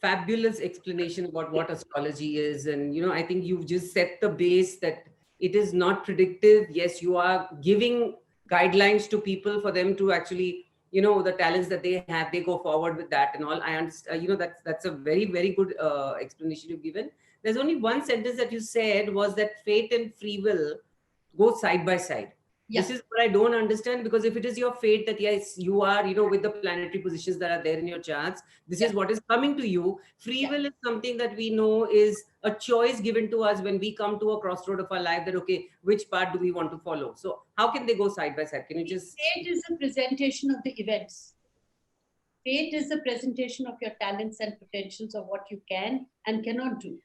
fabulous explanation about what astrology is. And, I think you've just set the base that it is not predictive. Yes, you are giving guidelines to people for them to actually, the talents that they have, they go forward with that and all. I understand, that's a very, very good explanation you've given. There's only one sentence that you said was that fate and free will go side by side. Yeah. This is what I don't understand, because if it is your fate that yes, you are, with the planetary positions that are there in your charts, this is what is coming to you. Free will is something that we know is a choice given to us when we come to a crossroad of our life, that okay, which part do we want to follow? So how can they go side by side? Can you just... Fate is a presentation of the events. Fate is a presentation of your talents and potentials, of what you can and cannot do,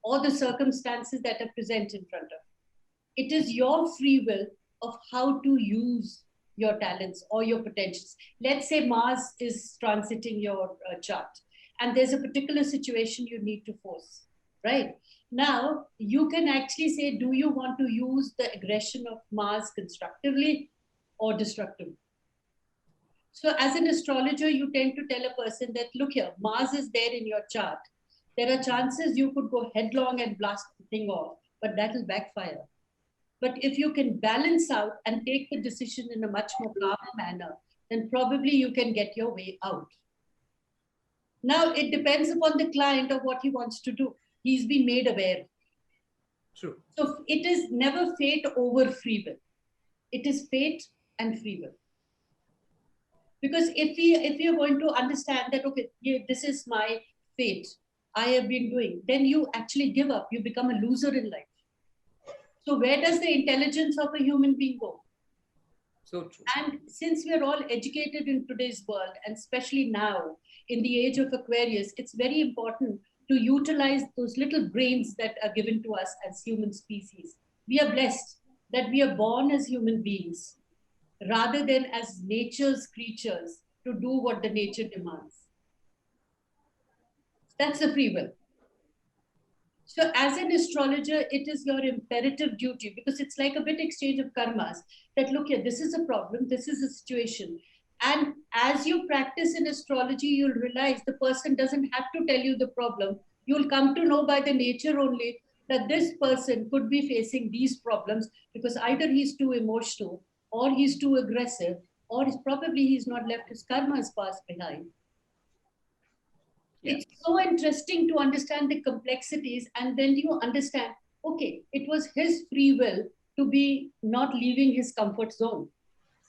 or the circumstances that are present in front of you. It is your free will of how to use your talents or your potentials. Let's say Mars is transiting your chart, and there's a particular situation you need to force, right? Now, you can actually say, do you want to use the aggression of Mars constructively or destructively? So as an astrologer, you tend to tell a person that, look here, Mars is there in your chart. There are chances you could go headlong and blast the thing off, but that will backfire. But if you can balance out and take the decision in a much more calm manner, then probably you can get your way out. Now, it depends upon the client of what he wants to do. He's been made aware. True. So it is never fate over free will. It is fate and free will. Because if we are going to understand that, okay, this is my fate, I have been doing, then you actually give up. You become a loser in life. So where does the intelligence of a human being go? So true. And since we're all educated in today's world, and especially now in the age of Aquarius, it's very important to utilize those little brains that are given to us as human species. We are blessed that we are born as human beings rather than as nature's creatures to do what the nature demands. That's the free will. So as an astrologer, it is your imperative duty, because it's like a bit exchange of karmas, that look here, this is a problem, this is a situation. And as you practice in astrology, you'll realize the person doesn't have to tell you the problem. You'll come to know by the nature only that this person could be facing these problems because either he's too emotional, or he's too aggressive, or he's not left his karmas passed behind. Yeah. It's so interesting to understand the complexities, and then you understand, okay, it was his free will to be not leaving his comfort zone.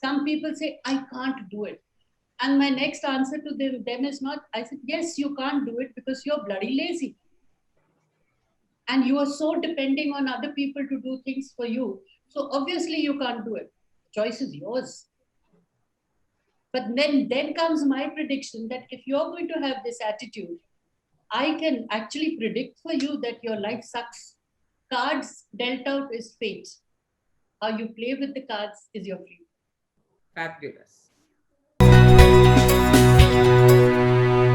Some people say, I can't do it. And my next answer to them is not, I said, yes, you can't do it because you're bloody lazy. And you are so depending on other people to do things for you. So obviously you can't do it. Choice is yours. But then comes my prediction that if you're going to have this attitude, I can actually predict for you that your life sucks. Cards dealt out is fate. How you play with the cards is your free. Fabulous.